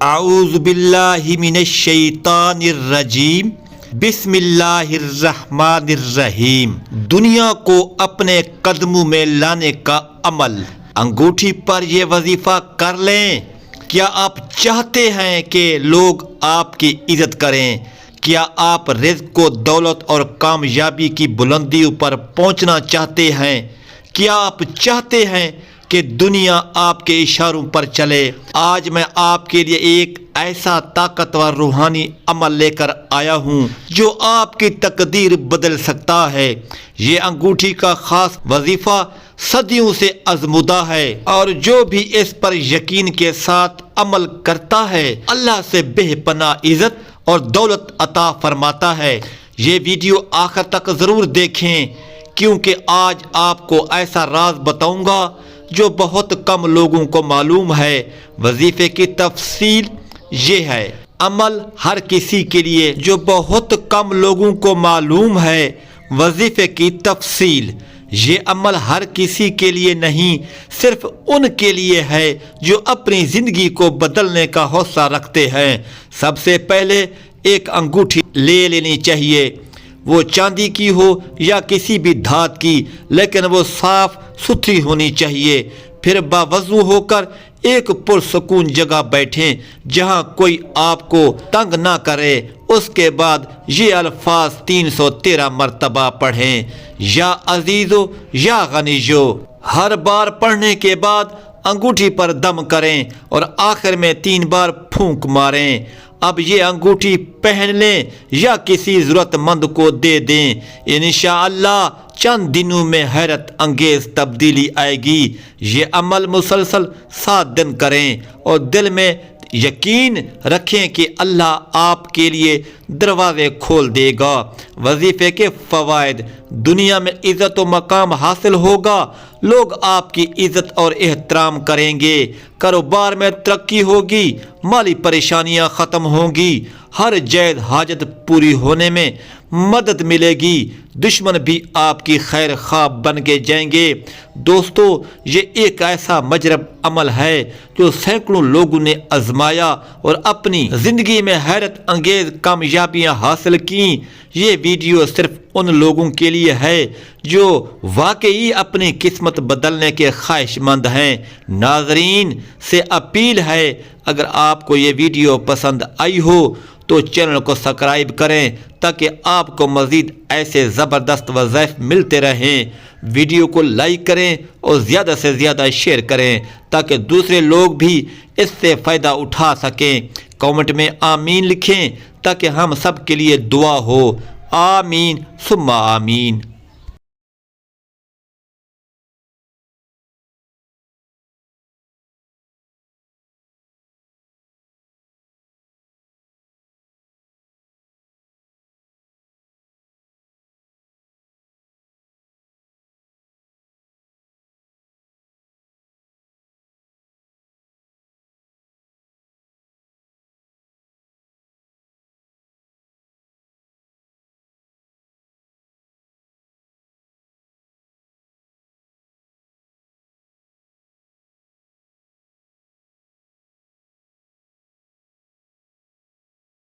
اعوذ باللہ من الشیطان الرجیم، بسم اللہ الرحمن الرحیم۔ دنیا کو اپنے قدموں میں لانے کا عمل، انگوٹھی پر یہ وظیفہ کر لیں۔ کیا آپ چاہتے ہیں کہ لوگ آپ کی عزت کریں؟ کیا آپ رزق و دولت اور کامیابی کی بلندیوں پر پہنچنا چاہتے ہیں؟ کیا آپ چاہتے ہیں کہ دنیا آپ کے اشاروں پر چلے؟ آج میں آپ کے لیے ایک ایسا طاقتور روحانی عمل لے کر آیا ہوں جو آپ کی تقدیر بدل سکتا ہے۔ یہ انگوٹھی کا خاص وظیفہ صدیوں سے آزمودہ ہے، اور جو بھی اس پر یقین کے ساتھ عمل کرتا ہے اللہ سے بے پناہ عزت اور دولت عطا فرماتا ہے۔ یہ ویڈیو آخر تک ضرور دیکھیں، کیونکہ آج آپ کو ایسا راز بتاؤں گا جو بہت کم لوگوں کو معلوم ہے۔ وظیفے کی تفصیل یہ ہے، عمل ہر کسی کے لیے جو بہت کم لوگوں کو معلوم ہے۔ وظیفے کی تفصیل، یہ عمل ہر کسی کے لیے نہیں، صرف ان کے لیے ہے جو اپنی زندگی کو بدلنے کا حوصلہ رکھتے ہیں۔ سب سے پہلے ایک انگوٹھی لے لینی چاہیے، وہ چاندی کی ہو یا کسی بھی دھات کی، لیکن وہ صاف ستھری ہونی چاہیے۔ پھر باوضو ہو کر ایک پرسکون جگہ بیٹھیں جہاں کوئی آپ کو تنگ نہ کرے۔ اس کے بعد یہ الفاظ 313 مرتبہ پڑھیں، یا عزیزو یا غنیجو۔ ہر بار پڑھنے کے بعد انگوٹھی پر دم کریں اور آخر میں 3 بار پھونک ماریں۔ اب یہ انگوٹھی پہن لیں یا کسی ضرورت مند کو دے دیں، انشاءاللہ چند دنوں میں حیرت انگیز تبدیلی آئے گی۔ یہ عمل مسلسل 7 دن کریں اور دل میں یقین رکھیں کہ اللہ آپ کے لیے دروازے کھول دے گا۔ وظیفے کے فوائد، دنیا میں عزت و مقام حاصل ہوگا، لوگ آپ کی عزت اور احترام کریں گے، کاروبار میں ترقی ہوگی، مالی پریشانیاں ختم ہوں گی، ہر جائز حاجت پوری ہونے میں مدد ملے گی، دشمن بھی آپ کی خیر خواہ بن کے جائیں گے۔ دوستو، یہ ایک ایسا مجرب عمل ہے جو سینکڑوں لوگوں نے آزمایا اور اپنی زندگی میں حیرت انگیز کامیابیاں حاصل کیں۔ یہ ویڈیو صرف ان لوگوں کے لیے ہے جو واقعی اپنی قسمت بدلنے کے خواہش مند ہیں۔ ناظرین سے اپیل ہے، اگر آپ کو یہ ویڈیو پسند آئی ہو تو چینل کو سبسکرائب کریں تاکہ آپ کو مزید ایسے زبردست وظائف ملتے رہیں۔ ویڈیو کو لائک کریں اور زیادہ سے زیادہ شیئر کریں تاکہ دوسرے لوگ بھی اس سے فائدہ اٹھا سکیں۔ کامنٹ میں آمین لکھیں تاکہ ہم سب کے لیے دعا ہو۔ آمین ثم آمین۔